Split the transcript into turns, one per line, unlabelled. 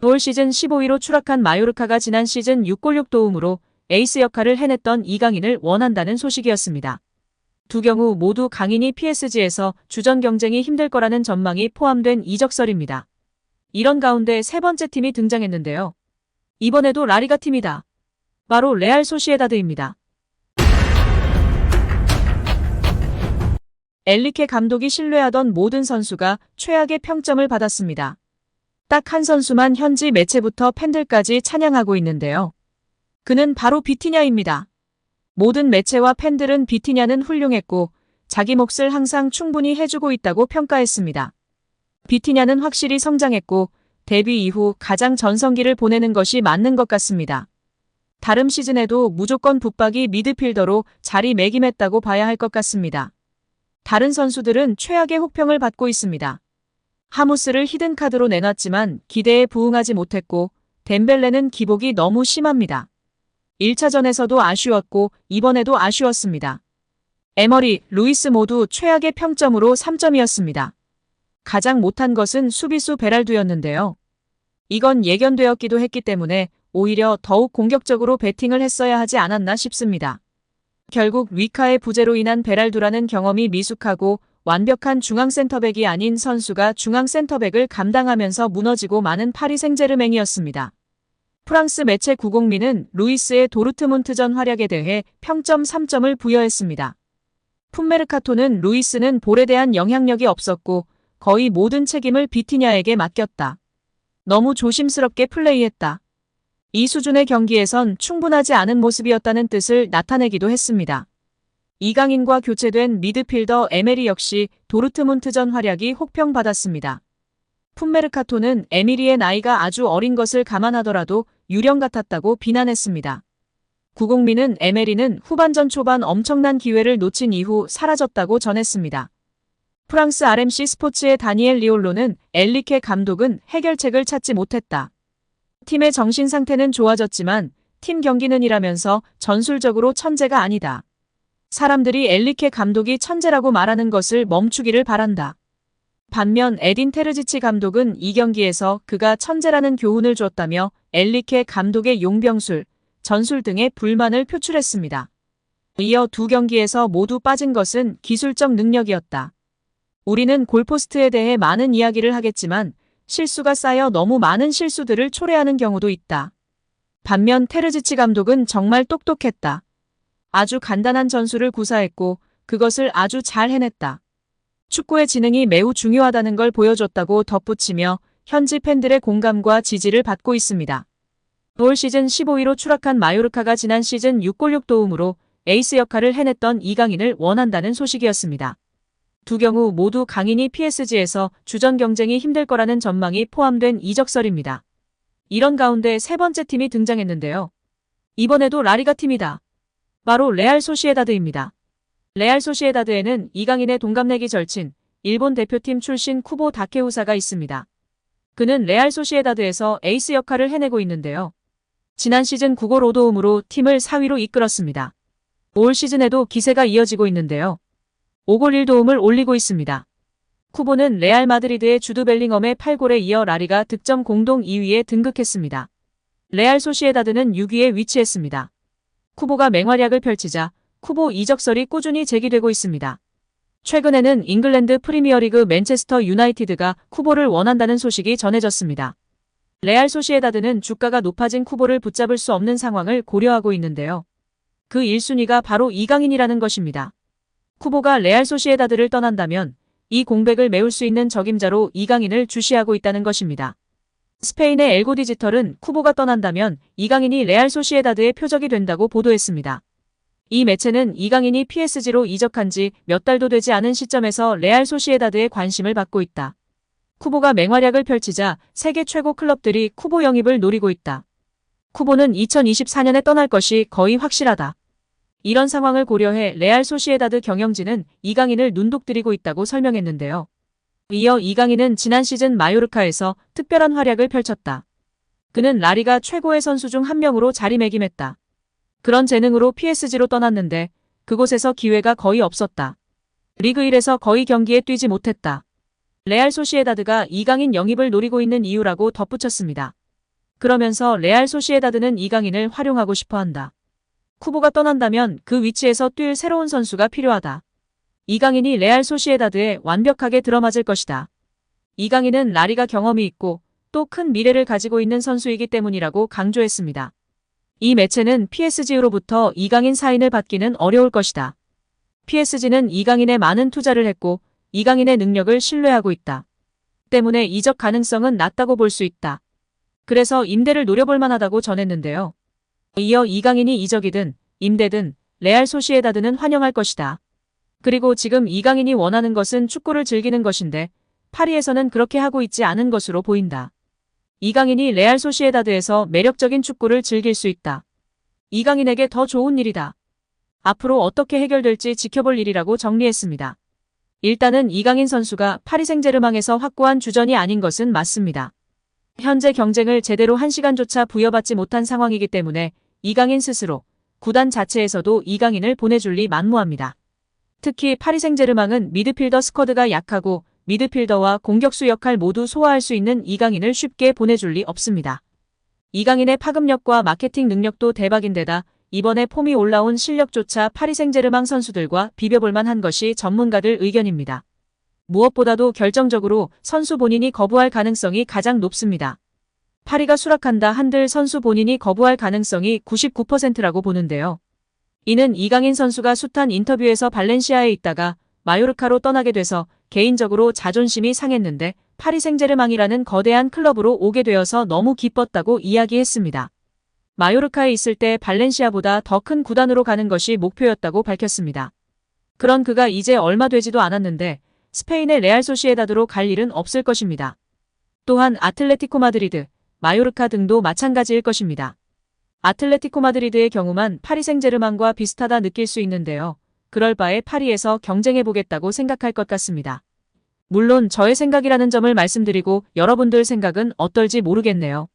올 시즌 15위로 추락한 마요르카가 지난 시즌 6골 6도움으로 에이스 역할을 해냈던 이강인을 원한다는 소식이었습니다. 두 경우 모두 강인이 PSG에서 주전 경쟁이 힘들 거라는 전망이 포함된 이적설입니다. 이런 가운데 세 번째 팀이 등장했는데요. 이번에도 라리가 팀이다. 바로 레알 소시에다드입니다. 엔리케 감독이 신뢰하던 모든 선수가 최악의 평점을 받았습니다. 딱 한 선수만 현지 매체부터 팬들까지 찬양하고 있는데요. 그는 바로 비티냐입니다. 모든 매체와 팬들은 비티냐는 훌륭했고 자기 몫을 항상 충분히 해주고 있다고 평가했습니다. 비티냐는 확실히 성장했고 데뷔 이후 가장 전성기를 보내는 것이 맞는 것 같습니다. 다음 시즌에도 무조건 붙박이 미드필더로 자리매김했다고 봐야 할 것 같습니다. 다른 선수들은 최악의 혹평을 받고 있습니다. 하무스를 히든카드로 내놨지만 기대에 부응하지 못했고 덴벨레는 기복이 너무 심합니다. 1차전에서도 아쉬웠고 이번에도 아쉬웠습니다. 에머리, 루이스 모두 최악의 평점으로 3점이었습니다. 가장 못한 것은 수비수 베랄두였는데요. 이건 예견되었기도 했기 때문에 오히려 더욱 공격적으로 배팅을 했어야 하지 않았나 싶습니다. 결국 위카의 부재로 인한 베랄두라는 경험이 미숙하고 완벽한 중앙센터백이 아닌 선수가 중앙센터백을 감당하면서 무너지고 마는 파리 생제르맹이었습니다. 프랑스 매체 구공민은 루이스의 도르트문트전 활약에 대해 평점 3점을 부여했습니다. 풋메르카토는 루이스는 볼에 대한 영향력이 없었고 거의 모든 책임을 비티냐에게 맡겼다. 너무 조심스럽게 플레이했다. 이 수준의 경기에선 충분하지 않은 모습이었다는 뜻을 나타내기도 했습니다. 이강인과 교체된 미드필더 에메리 역시 도르트문트전 활약이 혹평받았습니다. 풋메르카토는 에미리의 나이가 아주 어린 것을 감안하더라도 유령 같았다고 비난했습니다. 구공민은 에메리는 후반전 초반 엄청난 기회를 놓친 이후 사라졌다고 전했습니다. 프랑스 RMC 스포츠의 다니엘 리올로는 엔리케 감독은 해결책을 찾지 못했다. 팀의 정신 상태는 좋아졌지만 팀 경기는 이라면서 전술적으로 천재가 아니다. 사람들이 엔리케 감독이 천재라고 말하는 것을 멈추기를 바란다. 반면 에딘 테르지치 감독은 이 경기에서 그가 천재라는 교훈을 줬다며 엔리케 감독의 용병술, 전술 등의 불만을 표출했습니다. 이어 두 경기에서 모두 빠진 것은 기술적 능력이었다. 우리는 골포스트에 대해 많은 이야기를 하겠지만 실수가 쌓여 너무 많은 실수들을 초래하는 경우도 있다. 반면 테르지치 감독은 정말 똑똑했다. 아주 간단한 전술을 구사했고 그것을 아주 잘 해냈다. 축구의 지능이 매우 중요하다는 걸 보여줬다고 덧붙이며 현지 팬들의 공감과 지지를 받고 있습니다. 올 시즌 15위로 추락한 마요르카가 지난 시즌 6골 6도움으로 에이스 역할을 해냈던 이강인을 원한다는 소식이었습니다. 두 경우 모두 강인이 PSG에서 주전 경쟁이 힘들 거라는 전망이 포함된 이적설입니다. 이런 가운데 세 번째 팀이 등장했는데요. 이번에도 라리가 팀이다. 바로 레알 소시에다드입니다. 레알 소시에다드에는 이강인의 동갑내기 절친, 일본 대표팀 출신 쿠보 다케우사가 있습니다. 그는 레알 소시에다드에서 에이스 역할을 해내고 있는데요. 지난 시즌 9골 5도움으로 팀을 4위로 이끌었습니다. 올 시즌에도 기세가 이어지고 있는데요. 5골 1도움을 올리고 있습니다. 쿠보는 레알 마드리드의 주드 벨링엄의 8골에 이어 라리가 득점 공동 2위에 등극했습니다. 레알 소시에다드는 6위에 위치했습니다. 쿠보가 맹활약을 펼치자 쿠보 이적설이 꾸준히 제기되고 있습니다. 최근에는 잉글랜드 프리미어리그 맨체스터 유나이티드가 쿠보를 원한다는 소식이 전해졌습니다. 레알 소시에다드는 주가가 높아진 쿠보를 붙잡을 수 없는 상황을 고려하고 있는데요. 그 1순위가 바로 이강인이라는 것입니다. 쿠보가 레알 소시에다드를 떠난다면 이 공백을 메울 수 있는 적임자로 이강인을 주시하고 있다는 것입니다. 스페인의 엘고 디지털은 쿠보가 떠난다면 이강인이 레알 소시에다드의 표적이 된다고 보도했습니다. 이 매체는 이강인이 PSG로 이적한 지 몇 달도 되지 않은 시점에서 레알 소시에다드에 관심을 받고 있다. 쿠보가 맹활약을 펼치자 세계 최고 클럽들이 쿠보 영입을 노리고 있다. 쿠보는 2024년에 떠날 것이 거의 확실하다. 이런 상황을 고려해 레알 소시에다드 경영진은 이강인을 눈독들이고 있다고 설명했는데요. 이어 이강인은 지난 시즌 마요르카에서 특별한 활약을 펼쳤다. 그는 라리가 최고의 선수 중 한 명으로 자리매김했다. 그런 재능으로 PSG로 떠났는데 그곳에서 기회가 거의 없었다. 리그 1에서 거의 경기에 뛰지 못했다. 레알 소시에다드가 이강인 영입을 노리고 있는 이유라고 덧붙였습니다. 그러면서 레알 소시에다드는 이강인을 활용하고 싶어 한다. 쿠보가 떠난다면 그 위치에서 뛸 새로운 선수가 필요하다. 이강인이 레알 소시에다드에 완벽하게 들어맞을 것이다. 이강인은 라리가 경험이 있고 또 큰 미래를 가지고 있는 선수이기 때문이라고 강조했습니다. 이 매체는 PSG로부터 이강인 사인을 받기는 어려울 것이다. PSG는 이강인에 많은 투자를 했고 이강인의 능력을 신뢰하고 있다. 때문에 이적 가능성은 낮다고 볼 수 있다. 그래서 임대를 노려볼 만하다고 전했는데요. 이어 이강인이 이적이든 임대든 레알 소시에다드는 환영할 것이다. 그리고 지금 이강인이 원하는 것은 축구를 즐기는 것인데 파리에서는 그렇게 하고 있지 않은 것으로 보인다. 이강인이 레알 소시에다드에서 매력적인 축구를 즐길 수 있다. 이강인에게 더 좋은 일이다. 앞으로 어떻게 해결될지 지켜볼 일이라고 정리했습니다. 일단은 이강인 선수가 파리 생제르맹에서 확고한 주전이 아닌 것은 맞습니다. 현재 경쟁을 제대로 한 시간조차 부여받지 못한 상황이기 때문에 이강인 스스로 구단 자체에서도 이강인을 보내줄 리 만무합니다. 특히 파리 생제르맹은 미드필더 스쿼드가 약하고 미드필더와 공격수 역할 모두 소화할 수 있는 이강인을 쉽게 보내줄 리 없습니다. 이강인의 파급력과 마케팅 능력도 대박인데다 이번에 폼이 올라온 실력조차 파리 생제르맹 선수들과 비벼볼 만한 것이 전문가들 의견입니다. 무엇보다도 결정적으로 선수 본인이 거부할 가능성이 가장 높습니다. 파리가 수락한다 한들 선수 본인이 거부할 가능성이 99%라고 보는데요. 이는 이강인 선수가 숱한 인터뷰에서 발렌시아에 있다가 마요르카로 떠나게 돼서 개인적으로 자존심이 상했는데 파리 생제르맹이라는 거대한 클럽으로 오게 되어서 너무 기뻤다고 이야기했습니다. 마요르카에 있을 때 발렌시아보다 더 큰 구단으로 가는 것이 목표였다고 밝혔습니다. 그런 그가 이제 얼마 되지도 않았는데 스페인의 레알 소시에다드로 갈 일은 없을 것입니다. 또한 아틀레티코 마드리드, 마요르카 등도 마찬가지일 것입니다. 아틀레티코 마드리드의 경우만 파리 생제르맹과 비슷하다 느낄 수 있는데요. 그럴 바에 파리에서 경쟁해보겠다고 생각할 것 같습니다. 물론 저의 생각이라는 점을 말씀드리고 여러분들 생각은 어떨지 모르겠네요.